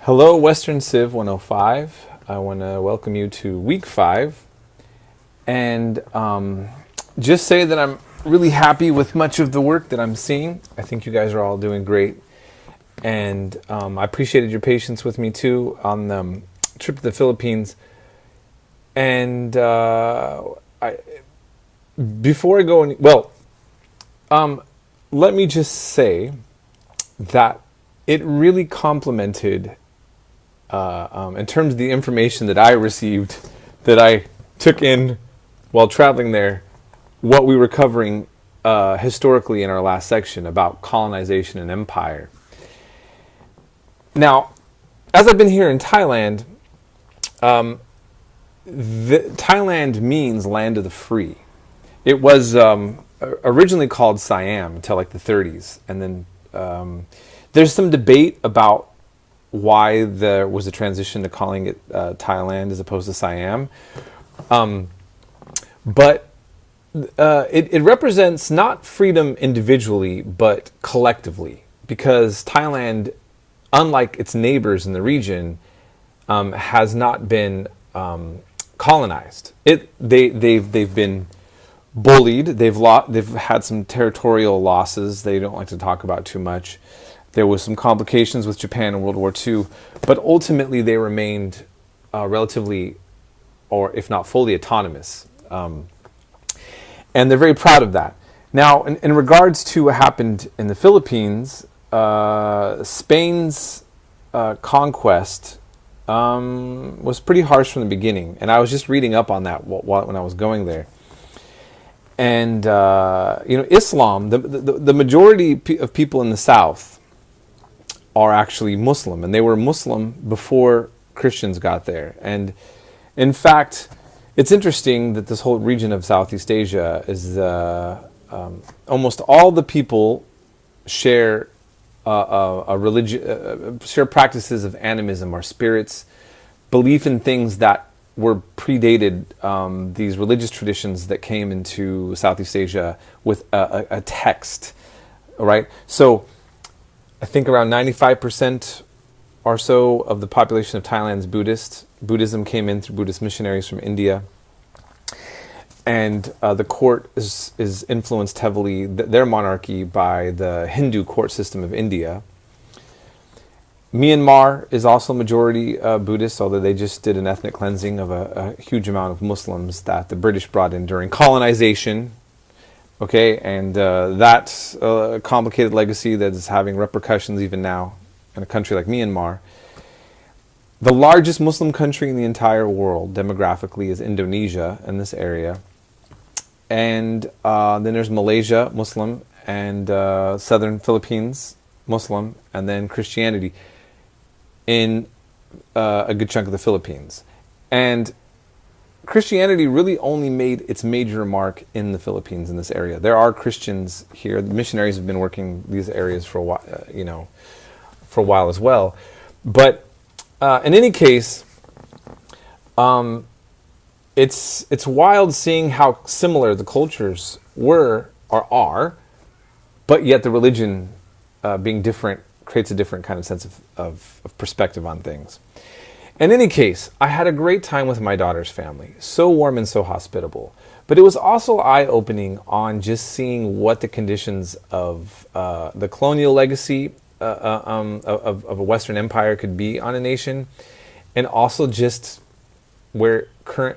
Hello, Western Civ 105. I want to welcome you to week 5 and just say that I'm really happy with much of the work that I'm seeing. I think you guys are all doing great, and I appreciated your patience with me too on the trip to the Philippines. And before I go any, let me just say that it really complemented in terms of the information that I received, that I took in while traveling there, what we were covering historically in our last section about colonization and empire. Now, as I've been here in Thailand, Thailand means land of the free. It was originally called Siam until like the 30s, and then there's some debate about why there was a transition to calling it Thailand as opposed to Siam. But it represents not freedom individually, but collectively, because Thailand, unlike its neighbors in the region, has not been colonized. They've been bullied. They've had some territorial losses they don't like to talk about too much. There was some complications with Japan in World War II, but ultimately they remained relatively, or if not fully, autonomous. And they're very proud of that. Now, in regards to what happened in the Philippines, Spain's conquest was pretty harsh from the beginning. And I was just reading up on that when I was going there. And, Islam, the majority of people in the South are actually Muslim, and they were Muslim before Christians got there. And in fact, it's interesting that this whole region of Southeast Asia is almost all the people share a religion, share practices of animism or spirits, belief in things that were predated these religious traditions that came into Southeast Asia with a text, right? So I think around 95% or so of the population of Thailand is Buddhist. Buddhism came in through Buddhist missionaries from India. And the court is influenced heavily, their monarchy, by the Hindu court system of India. Myanmar is also majority Buddhist, although they just did an ethnic cleansing of a huge amount of Muslims that the British brought in during colonization. Okay, and that's a complicated legacy that is having repercussions even now in a country like Myanmar. The largest Muslim country in the entire world demographically is Indonesia in this area. And then there's Malaysia, Muslim, and southern Philippines, Muslim, and then Christianity in a good chunk of the Philippines. And Christianity really only made its major mark in the Philippines, in this area. There are Christians here. The missionaries have been working these areas for a while, for a while as well. But in any case, it's wild seeing how similar the cultures were or are, but yet the religion being different creates a different kind of sense of perspective on things. In any case, I had a great time with my daughter's family. So warm and so hospitable. But it was also eye-opening on just seeing what the conditions of the colonial legacy of a Western empire could be on a nation, and also just where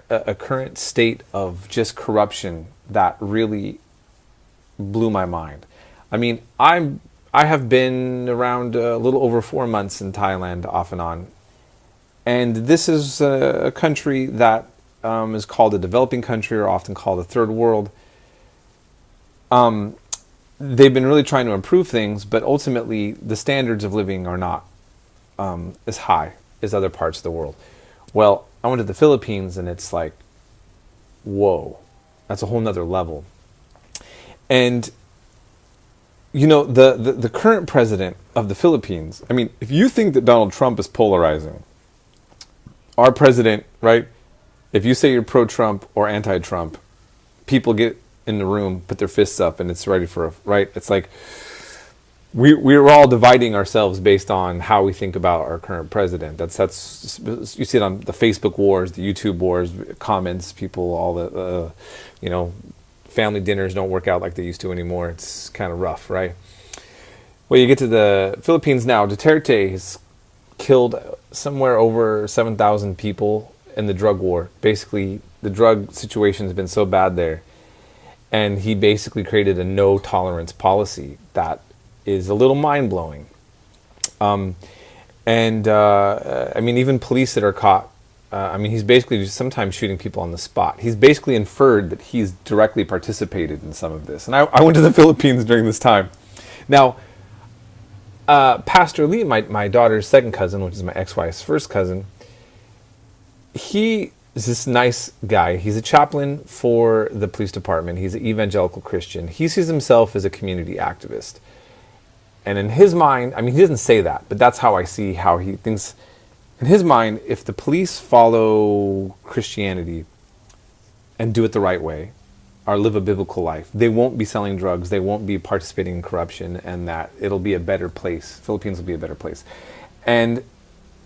a current state of just corruption that really blew my mind. I mean, I have been around a little over 4 months in Thailand off and on. And this is a country that is called a developing country, or often called a third world. They've been really trying to improve things, but ultimately the standards of living are not as high as other parts of the world. Well, I went to the Philippines, and it's like, whoa, that's a whole nother level. And the current president of the Philippines, I mean, if you think that Donald Trump is polarizing, our president, right? If you say you're pro-Trump or anti-Trump, people get in the room, put their fists up, and it's ready for right? It's like, we're all dividing ourselves based on how we think about our current president. That's you see it on the Facebook wars, the YouTube wars, comments, people, all the family dinners don't work out like they used to anymore. It's kind of rough, right? Well, you get to the Philippines now. Duterte has killed somewhere over 7,000 people in the drug war. Basically, the drug situation has been so bad there, and he basically created a no tolerance policy that is a little mind blowing. I mean, even police that are caught. He's basically just sometimes shooting people on the spot. He's basically inferred that he's directly participated in some of this. And I went to the Philippines during this time. Now, Pastor Lee, my daughter's second cousin, which is my ex-wife's first cousin, he is this nice guy. He's a chaplain for the police department. He's an evangelical Christian. He sees himself as a community activist. And in his mind, I mean, he doesn't say that, but that's how I see how he thinks. In his mind, if the police follow Christianity and do it the right way, or live a biblical life, they won't be selling drugs, they won't be participating in corruption, and that it'll be a better place. Philippines will be a better place. And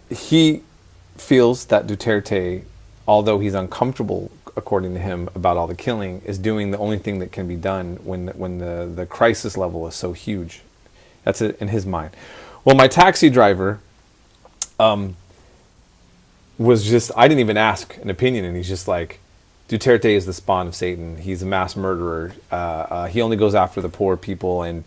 he feels that Duterte, although he's uncomfortable, according to him, about all the killing, is doing the only thing that can be done when the crisis level is so huge. That's it in his mind. Well, my taxi driver was just, I didn't even ask an opinion, and he's just like, Duterte is the spawn of Satan. He's a mass murderer. He only goes after the poor people, and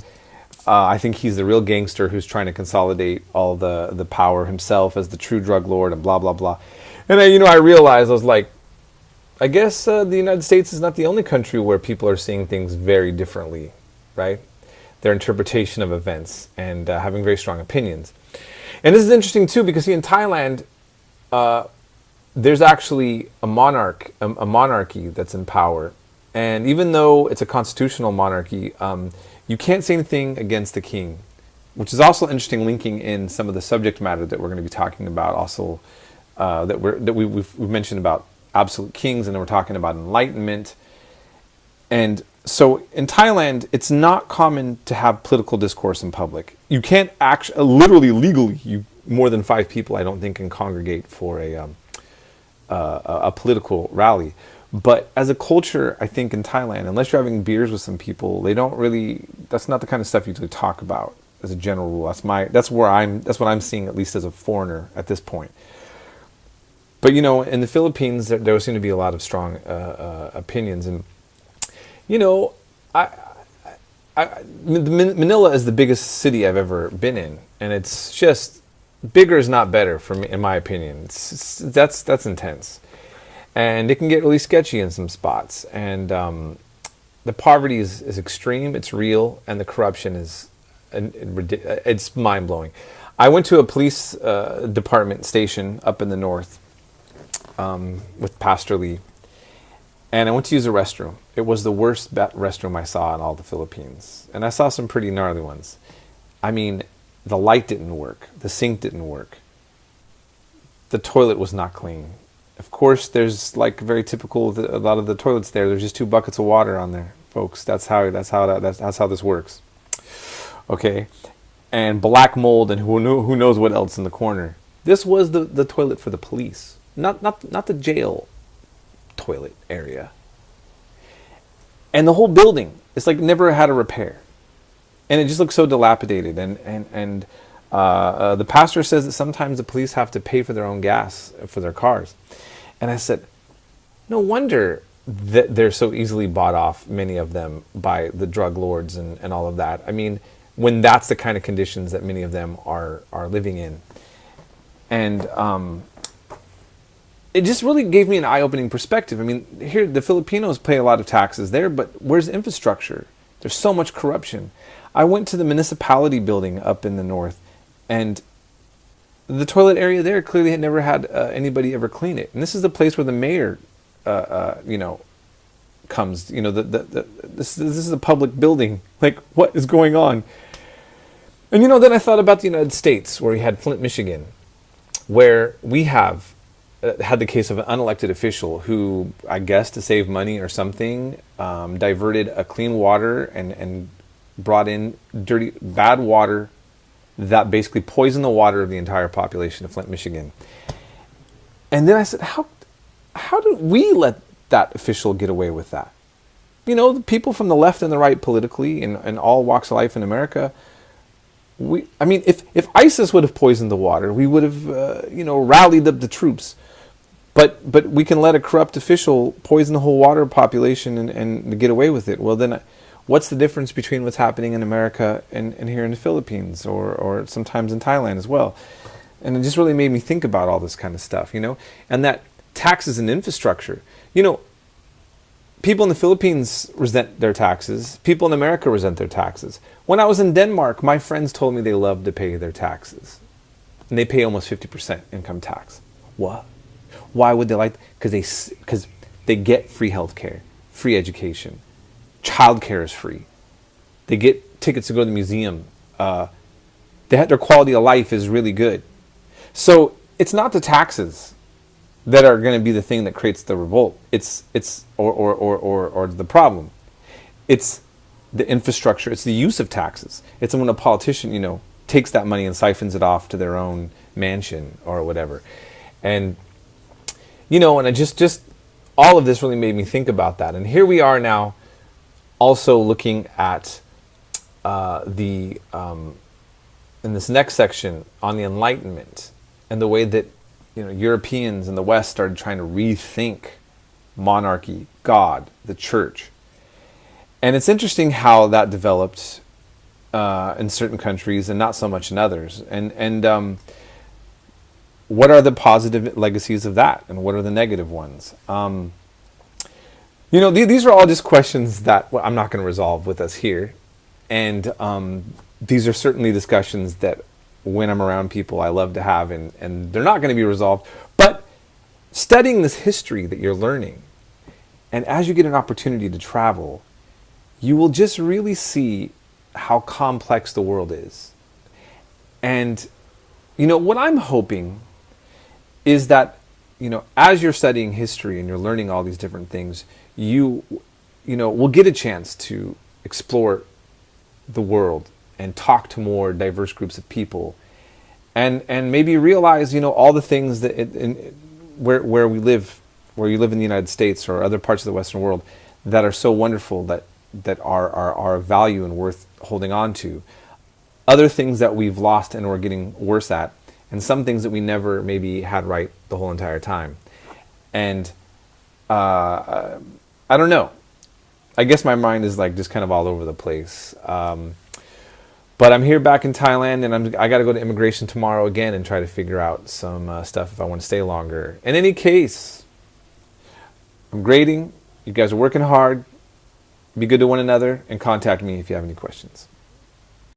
I think he's the real gangster who's trying to consolidate all the power himself as the true drug lord, and blah, blah, blah. And I realized, I was like, I guess the United States is not the only country where people are seeing things very differently, right? Their interpretation of events and having very strong opinions. And this is interesting too, because in Thailand, there's actually a monarchy that's in power. And even though it's a constitutional monarchy, you can't say anything against the king, which is also interesting, linking in some of the subject matter that we're going to be talking about also, that we've mentioned about absolute kings, and then we're talking about enlightenment. And so in Thailand, it's not common to have political discourse in public. You can't actually, literally, legally, more than 5 people, I don't think, can congregate for a political rally. But as a culture, I think in Thailand, unless you're having beers with some people, they don't really, that's not the kind of stuff you usually talk about as a general rule. That's what I'm seeing, at least as a foreigner at this point. But, in the Philippines, there seem to be a lot of strong opinions. And, Manila is the biggest city I've ever been in. And it's just, bigger is not better for me, in my opinion. That's intense. And it can get really sketchy in some spots. And the poverty is extreme, it's real, and the corruption it's mind-blowing. I went to a police department station up in the north with Pastor Lee, and I went to use a restroom. It was the worst restroom I saw in all the Philippines. And I saw some pretty gnarly ones. I mean, the light didn't work. The sink didn't work. The toilet was not clean. Of course, there's very typical of a lot of the toilets there. There's just 2 buckets of water on there, folks. That's how this works. Okay, and black mold, and who knows what else in the corner. This was the toilet for the police, not the jail toilet area. And the whole building, it's like never had a repair. And it just looks so dilapidated. And the pastor says that sometimes the police have to pay for their own gas for their cars. And I said, no wonder that they're so easily bought off, many of them, by the drug lords and all of that. I mean, when that's the kind of conditions that many of them are living in. And it just really gave me an eye-opening perspective. I mean, here, the Filipinos pay a lot of taxes there, but where's infrastructure? There's so much corruption. I went to the municipality building up in the north, and the toilet area there clearly had never had anybody ever clean it. And this is the place where the mayor, comes. This is a public building. Like, what is going on? And then I thought about the United States, where we had Flint, Michigan, where we have had the case of an unelected official who, I guess to save money or something, diverted a clean water and brought in dirty, bad water that basically poisoned the water of the entire population of Flint, Michigan. And then I said, how did we let that official get away with that? You know, the people from the left and the right politically and all walks of life in America, if ISIS would have poisoned the water, we would have, rallied up the troops. But we can let a corrupt official poison the whole water population and get away with it. Well, then what's the difference between what's happening in America and here in the Philippines or sometimes in Thailand as well? And it just really made me think about all this kind of stuff, and that taxes and infrastructure. People in the Philippines resent their taxes. People in America resent their taxes. When I was in Denmark, my friends told me they love to pay their taxes. And they pay almost 50% income tax. What? Why would they like? Because they get free healthcare, free education. Childcare is free. They get tickets to go to the museum. Their quality of life is really good. So it's not the taxes that are going to be the thing that creates the revolt. It's the problem. It's the infrastructure. It's the use of taxes. It's when a politician, takes that money and siphons it off to their own mansion or whatever. And and I just all of this really made me think about that. And here we are now, also looking at in this next section on the Enlightenment and the way that Europeans in the West started trying to rethink monarchy, God, the church. And it's interesting how that developed in certain countries and not so much in others. And what are the positive legacies of that, and what are the negative ones? These are all just questions that I'm not going to resolve with us here. And these are certainly discussions that when I'm around people I love to have, and they're not going to be resolved. But studying this history that you're learning, and as you get an opportunity to travel, you will just really see how complex the world is. And, what I'm hoping is that, as you're studying history and you're learning all these different things, you will get a chance to explore the world and talk to more diverse groups of people, and maybe realize all the things that where we live, where you live in the United States or other parts of the Western world, that are so wonderful, that are of value and worth holding on to. Other things that we've lost and we're getting worse at, and some things that we never maybe had right the whole entire time. And I don't know. I guess my mind is just kind of all over the place. But I'm here back in Thailand, and I got to go to immigration tomorrow again and try to figure out some stuff if I want to stay longer. In any case, I'm grading. You guys are working hard. Be good to one another, and contact me if you have any questions.